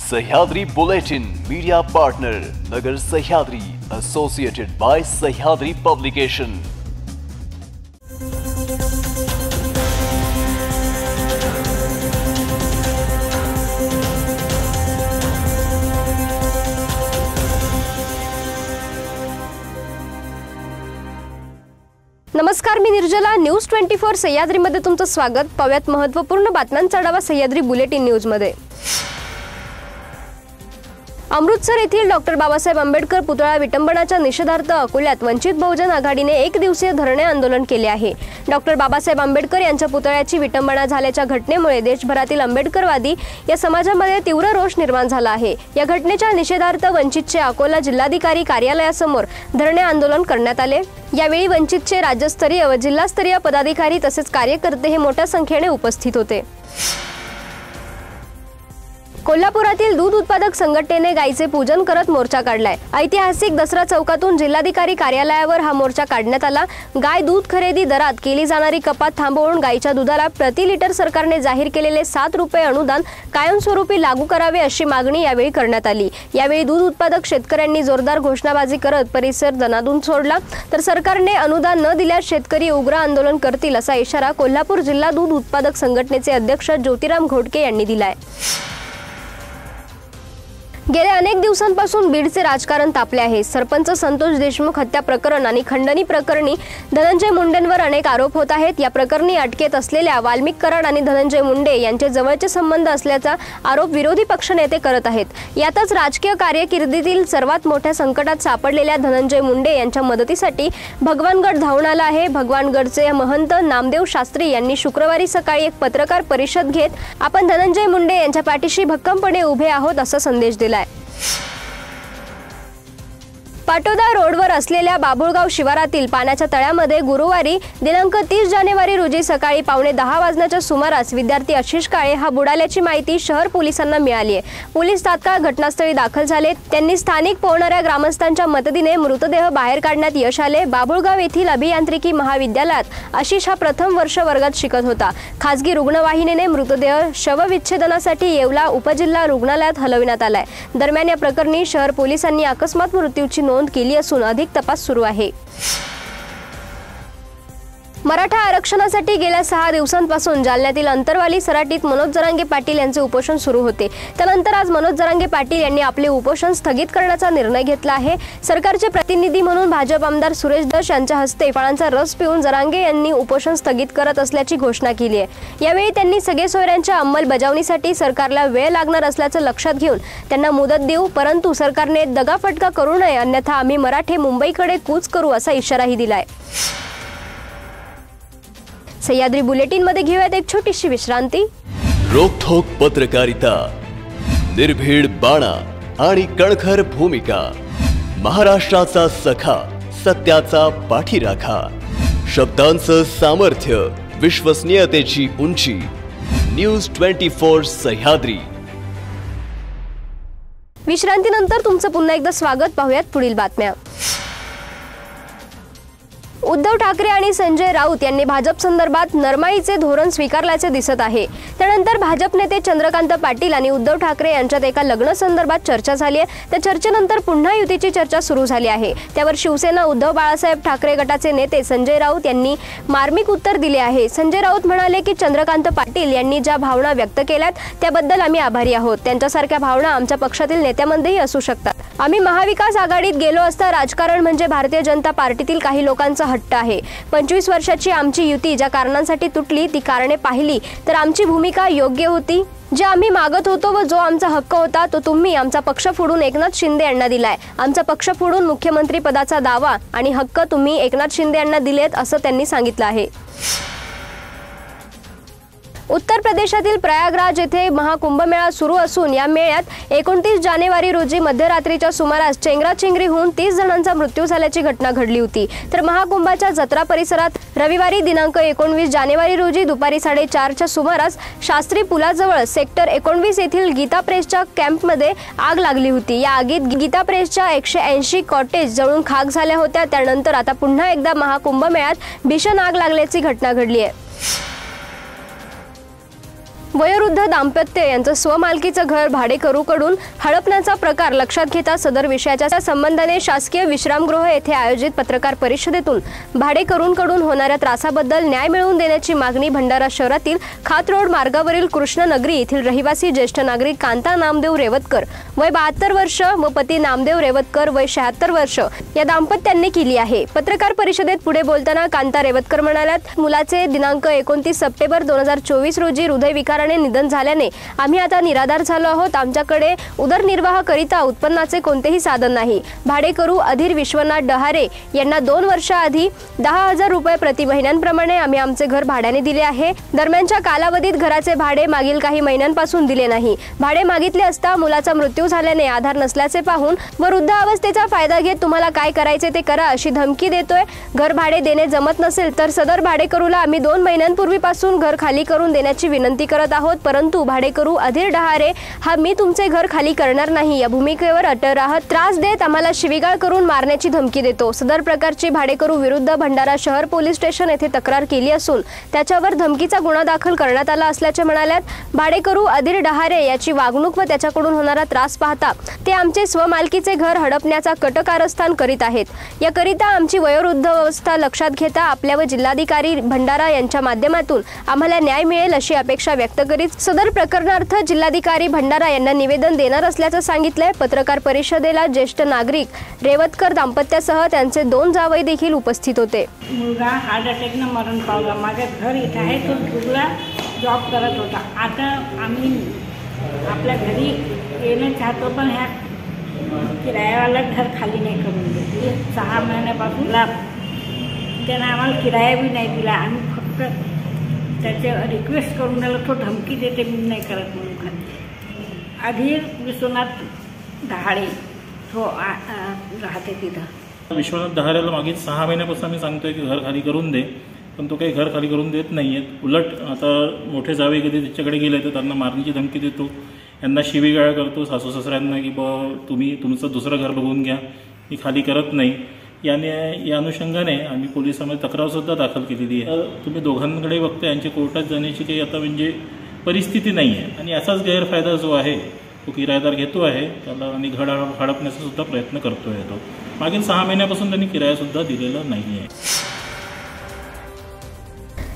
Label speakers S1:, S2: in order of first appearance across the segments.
S1: Sahyadri bulletin media partner नगर Sahyadri associated bye Sahyadri publication.
S2: नमस्कार, मी निर्जला। News 24 Sahyadri मध्ये तुमचं स्वागत। पाहूयात महत्त्वपूर्ण बातम्यांचा आढावा सह्याद्री बुलेटिन न्यूज मध्ये। अमृतसर येथील डॉक्टर बाबासाहेब आंबेडकर पुतळा विटंबनाच्या निषेधार्थ अकोल्यात वंचित बहुजन आघाडीने एक दिवसीय धरणे आंदोलन केले आहे। डॉक्टर बाबासाहेब आंबेडकर यांच्या पुतळ्याची विटंबना झाल्याच्या घटनेमुळे देशभरातील आंबेडकरवादी या समाजामध्ये तीव्र रोष निर्माण झाला आहे। या घटनेच्या निषेधार्थ वंचितचे अकोला जिल्हाधिकारी कार्यालयासमोर धरणे आंदोलन करण्यात आले। यावेळी वंचितचे राज्यस्तरीय व जिल्हास्तरीय पदाधिकारी तसेच कार्यकर्ते हे मोठ्या संख्येने उपस्थित होते। कोल्हापुरातील दूध उत्पादक संघटनेने गायीचे पूजन करत मोर्चा काढलाय। ऐतिहासिक दसरा चौकातून जिल्हाधिकारी कार्यालयावर हा मोर्चा काढण्यात आला। गाय दूध खरेदी दरात केली जाणारी कपात थांबवून गायीच्या दुधाला प्रति लिटर सरकारने जाहीर केलेले 7 रुपये अनुदान कायमस्वरूपी लागू करावे अशी मागणी यावेळी करण्यात आली। यावेळी दूध उत्पादक शेतकऱ्यांनी जोरदार घोषणाबाजी करत परिसर दणाणून सोडला। तर सरकारने अनुदान न दिल्यास शेतकरी उग्र आंदोलन करतील असा इशारा कोल्हापूर जिल्हा दूध उत्पादक संघटनेचे अध्यक्ष ज्योतिराम घोडके यांनी दिलाय। गेल्या अनेक दिवसांपासून बीडचे राजकारण तापले आहे। सरपंच संतोष देशमुख हत्या प्रकरण आणि खंडणी प्रकरणी धनंजय मुंडेंवर अनेक आरोप होत आहेत। या प्रकरणी अटकेत असलेल्या वाल्मिक कराड आणि धनंजय मुंडे यांचे जवळचे संबंध असल्याचा आरोप विरोधी पक्षनेते करत आहेत। यातच राजकीय कारकिर्दीतील सर्वात मोठ्या संकटात सापडलेल्या धनंजय मुंडे यांच्या मदतीसाठी भगवानगड धावून आला आहे। भगवानगडचे महंत नामदेव शास्त्री यांनी शुक्रवारी सकाळी एक पत्रकार परिषद घेत आपण धनंजय मुंडे यांच्या पाठीशी भक्कमपणे उभे आहोत असा संदेश दिला। पाटोदा रोडवर असलेल्या बाबुळगाव शिवारातील पाण्याच्या तळ्यामध्ये गुरुवारी दिनांक 30 जानेवारी रोजी सकाळी 9:15 वाजण्याच्या सुमारास विद्यार्थी आशिष काळे हा बुडाल्याची माहिती शहर पोलिसांना मिळाली आहे। पोलीस तात्काळ घटनास्थळी दाखल झाले। त्यांनी स्थानिक पोहणाऱ्या ग्रामस्थांच्या मदतीने मृतदेह बाहेर काढण्यात यश आले। बाबुळगाव येथील अभियांत्रिकी महाविद्यालयात आशिष हा प्रथम वर्ष वर्गात शिकत होता। खासगी रुग्णवाहिनीने मृतदेह शवविच्छेदनासाठी येवला उपजिल्हा रुग्णालयात हलविण्यात आलाय। दरम्यान या प्रकरणी शहर पोलिसांनी अकस्मात मृत्यूची नोंद केली असून अधिक तपास सुरू आहे। मराठा आरक्षणासाठी गेल्या 6 दिवसांपासून जालन्यातील अंतरवाली सराटीत मनोज जरांगे पाटील यांचे उपोषण सुरू होते। त्यानंतर आज मनोज जरांगे पाटील यांनी आपले उपोषण स्थगित करण्याचा निर्णय घेतला आहे। सरकारचे प्रतिनिधी म्हणून भाजप आमदार सुरेश दस यांच्या हस्ते फळांचा रस पिऊन जरांगे यांनी उपोषण स्थगित करत असल्याची घोषणा केली आहे। यावेळी त्यांनी सगळे सोयऱ्यांच्या अंमलबजावणीसाठी सरकारला वेळ लागणार असल्याचं लक्षात घेऊन त्यांना मुदत देऊ, परंतु सरकारने दगाफटका करू नये, अन्यथा आम्ही मराठे मुंबईकडे कूच करू असा इशाराही दिलाय। सह्याद्री बुलेटिन मध्ये घेऊयात एक छोटीशी विश्रांती।
S1: रोखोक पत्रकारिता, निर्भीड बाणा आणि कणखर भूमिका, महाराष्ट्राचा सखा, सत्याचा पाठीराखा, शब्दांचं सामर्थ्य, विश्वसनीयतेची उंची। न्यूज 24 सह्याद्री।
S2: विश्रांतीनंतर तुमचं पुन्हा एकदा स्वागत। पाहूयात पुढील बातम्या। उद्धव ठाकरे आणि संजय राऊत यांनी भाजप संदर्भात नरमाईचे धोरण स्वीकारल्याचे दिसत आहे। त्यानंतर भाजप नेते चंद्रकांत पाटील आणि उद्धव ठाकरे यांच्यात एका लग्न संदर्भात चर्चा झाली आहे। त्या चर्चेनंतर पुन्हा युतीची चर्चा सुरू झाली आहे। त्यावर शिवसेना उद्धव बाळासाहेब ठाकरे गटाचे नेते संजय राऊत यांनी मार्मिक उत्तर दिले आहे। संजय राऊत म्हणाले की चंद्रकांत पाटील यांनी ज्या भावना व्यक्त केल्यात त्याबद्दल आम्ही आभारी आहोत। त्यांच्यासारख्या भावना आमच्या पक्षातील नेत्यांमध्येही असू शकतात। आम्ही महाविकास आघाडीत गेलो असता राजकारण म्हणजे भारतीय जनता पार्टीतील काही लोकांचा हट्ट आहे। 25 वर्षाची आमची युती ज्या कारणांसाठी तुटली ती कारणे पाहिली तर आमची भूमिका योग्य होती। जे आम्ही मागत होतो व जो आमचा हक्क होता तो तुम्ही आमचा पक्ष फोडून एकनाथ शिंदे यांना दिलाय। आमचा पक्ष फोडून मुख्यमंत्री पदाचा दावा आणि हक्क तुम्ही एकनाथ शिंदे यांना दिलेत असं त्यांनी सांगितलं आहे। उत्तर प्रदेशातील प्रयागराज येथे महाकुंभमेळा सुरू असून या मेळ्यात 29 जानेवारी रोजी मध्यरात्रीच्या सुमारास चेंगराचेंगरी होऊन 30 जणांचा मृत्यू झाल्याची घटना घडली होती। तर महाकुंभाच्या जत्रा परिसरात रविवारी दिनांक 19 जानेवारी रोजी दुपारी 4:30च्या सुमारास शास्त्री पुलाजवळ सेक्टर 19 येथील गीता प्रेसच्या कॅम्पमध्ये आग लागली होती। या आगीत गीता प्रेसच्या 180 कॉटेज जळून खाक झाल्या होत्या। त्यानंतर आता पुन्हा एकदा महाकुंभमेळ्यात भीषण आग लागल्याची घटना घडली आहे। वयोवृद्ध दाम्पत्य यांचं स्वमालकीचं घर भाडेकरूकडून हडपण्याचा प्रकार लक्षात घेता सदर विषयाच्या संबंधाने शासकीय विश्रामगृह येथे आयोजित पत्रकार परिषदेतून भाडेकरूंकडून होणाऱ्या त्रासाबद्दल न्याय मिळवून देण्याची मागणी भंडारा शहरातील खात रोड मार्गावरील कृष्णनगरी येथील रहिवासी ज्येष्ठ नागरिक कांता नामदेव रेवतकर वय 72 वर्ष व पती नामदेव रेवतकर वय 76 वर्ष या दाम्पत्यांनी केली आहे। पत्रकार परिषदेत पुढे बोलताना कांता रेवतकर म्हणाल्यात, मुलाचे दिनांक 29 सप्टेंबर 2024 रोजी हृदयविकाराने निधन झाल्याने आम्ही आता निराधार झालो आहोत। आमच्याकडे उदरनिर्वाह करिता उत्पन्नाचे कोणतेही साधन नाही। भाडेकरू अधीर विश्वनाथ डहारे यांना 2 वर्षाआधी 10,000 रुपये प्रति महिन्यांप्रमाणे आम्ही आमचे घर भाड्याने दिले आहे। दरम्यानच्या कालावधीत घराचे भाडे मागील काही महिन्यांपासून दिले नाही। भाडे मागितले असता मुलाचा मृत्यू झाल्याने आधार नसल्याचे पाहून वृद्धावस्थेचा फायदा घेत तुम्हाला काय करायचे ते करा अशी धमकी देतोय। घर भाडे देणे जमत नसेल तर सदर भाडेकरूला आम्ही 2 महिन्यांपूर्वीपासून घर खाली करून देण्याची विनंती करत आहोत, परंतु भाडेकरू अधीर डहारे हा मी तुमचे घर खाली करणार नाही या भूमिकेवर अटळ राहत त्रास देत आम्हाला शिवीगाळ करून मारण्याची धमकी देतो। सदर प्रकारची भाडेकरू विरुद्ध भंडारा शहर पोलीस स्टेशन येथे तक्रार केली असून त्याच्यावर धमकीचा गुन्हा दाखल करण्यात आला असल्याचे म्हणाल्यात। भाडेकरू अधीर डहारे याची वागणूक व त्याच्याकडून होणारा त्रास पाहता ते आमचे स्वमालकीचे घर हडपण्याचा कटकारस्थान करीत आहेत। याकरिता आमची वयोवृद्ध अवस्था लक्षात घेता आपल्या व जिल्हाधिकारी भंडारा यांच्या माध्यमातून आम्हाला न्याय मिळेल अशी अपेक्षा व्यक्त करीत सदर प्रकरणार्थ जिल्हाधिकारी भंडारा यांना निवेदन देणार असल्याचं सांगितलंय। पत्रकार परिषदेला ज्येष्ठ नागरिक रेवतकर दाम्पत्यासह त्यांचे 2 जावई देखील उपस्थित होते।
S3: मुलगा हार्ट अटॅकनं मरण पावला। माझ्या घर इथं आहे, तो दुसरा जॉब करत होता। आता आम्ही आपल्या घरी येणं चाहतो, पण ह्या किरायावाला घर खाली नाही करून देते। 6 महिन्यापासून त्यानं आम्हाला किराया बी नाही दिला। आम्ही फक्त त्याचे रिक्वेस्ट करून त्याला तो धमकी देते, मी नाही करत म्हणून खाली। अधीर विश्वनाथ डहाळे तो राहते तिथं।
S4: विश्वनाथ डहारेला मागील 6 महिन्यापासून आम्ही सांगतोय की घर खाली करून दे, पण तो काही घर खाली करून देत नाही आहेत। उलट आता मोठे जावे कधी त्याच्याकडे गेले तर त्यांना मारण्याची धमकी देतो, यांना शिवीगाळ करतो सासू सासऱ्यांना की तुम्ही तुमचं दुसरं घर बघून घ्या, मी खाली करत नाही। या अनुषंगाने आम्ही पोलिसांमध्ये तक्रारसुद्धा दाखल केलेली आहे। तुम्ही दोघांकडे बघता यांची कोर्टात जाण्याची काही आता म्हणजे परिस्थिती नाही आहे, आणि याचाच गैरफायदा जो आहे तो किरायदार घेतो आहे त्याला, आणि घर हडपण्याचा सुद्धा प्रयत्न करतो आहे। तो मागील 6 महिन्यापासून त्यांनी किरायासुद्धा दिलेला नाही आहे।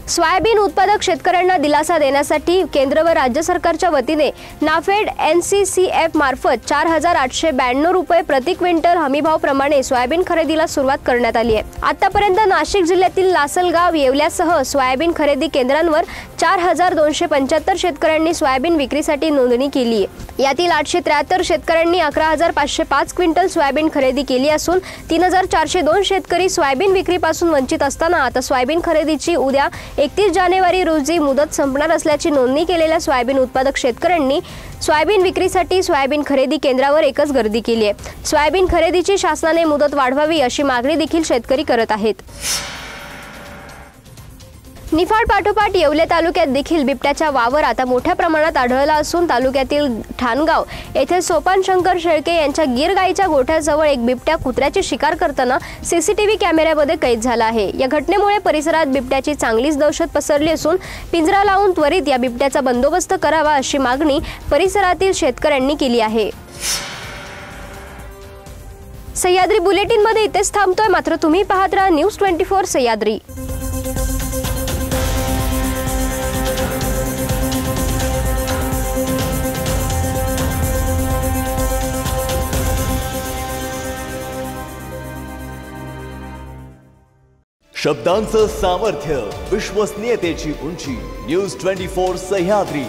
S2: सोयाबीन उत्पादक शेतकऱ्यांना दिलासा देण्यासाठी केंद्र व राज्य सरकारच्या वतीने नाफेड NCCF मार्फत 4,892 रुपये प्रति क्विंटल हमीभाव प्रमाणे सोयाबीन खरेदीला सुरुवात करण्यात आली आहे। आतापर्यंत नाशिक जिल्ह्यातील लासलगाव येवल्यासह सोयाबीन खरेदी केंद्रांवर 4,275 शेतकऱ्यांनी सोयाबीन विक्रीसाठी नोंदणी केली आहे। यातील 873 शेतकऱ्यांनी 11,505 क्विंटल सोयाबीन खरेदी केली असून 3,402 शेतकरी सोयाबीन विक्रीपासून वंचित असताना आता सोयाबीन खरेदीची उद्या 31 जानेवारी रोजी मुदत संपणार असल्याची नोंदणी केलेल्या सोयाबीन उत्पादक शेतकऱ्यांनी सोयाबीन विक्रीसाठी सोयाबीन खरेदी केंद्रावर एकच गर्दी केली आहे। सोयाबीन खरेदीची शासनाने मुदत वाढवावी अशी मागणी देखील शेतकरी करत आहेत। निफाड पाठोपाठ येवले तालुक्यात देखील बिबट्याचा वावर आता मोठ्या प्रमाणात आढळला असून तालुक्यातील ठाणगाव येथे सोपान शंकर शेळके यांच्या गीर गाईच्या गोठ्याजवळ एक बिबट्या कुत्र्याची शिकार करताना CCTV कॅमेऱ्यामध्ये कैद झाला आहे। या घटनेमुळे परिसरात बिबट्याची चांगलीच दहशत पसरली असून पिंजरा लावून त्वरित या बिबट्याचा बंदोबस्त करावा अशी मागणी परिसरातील शेतकऱ्यांनी केली आहे। सह्याद्री बुलेटिन मध्ये इथेच थांबतोय, मात्र तुम्ही पाहत राहा न्यूज 24 सह्याद्री।
S1: शब्दांचं सामर्थ्य, विश्वसनीयतेची उंची, न्यूज 24 सह्याद्री।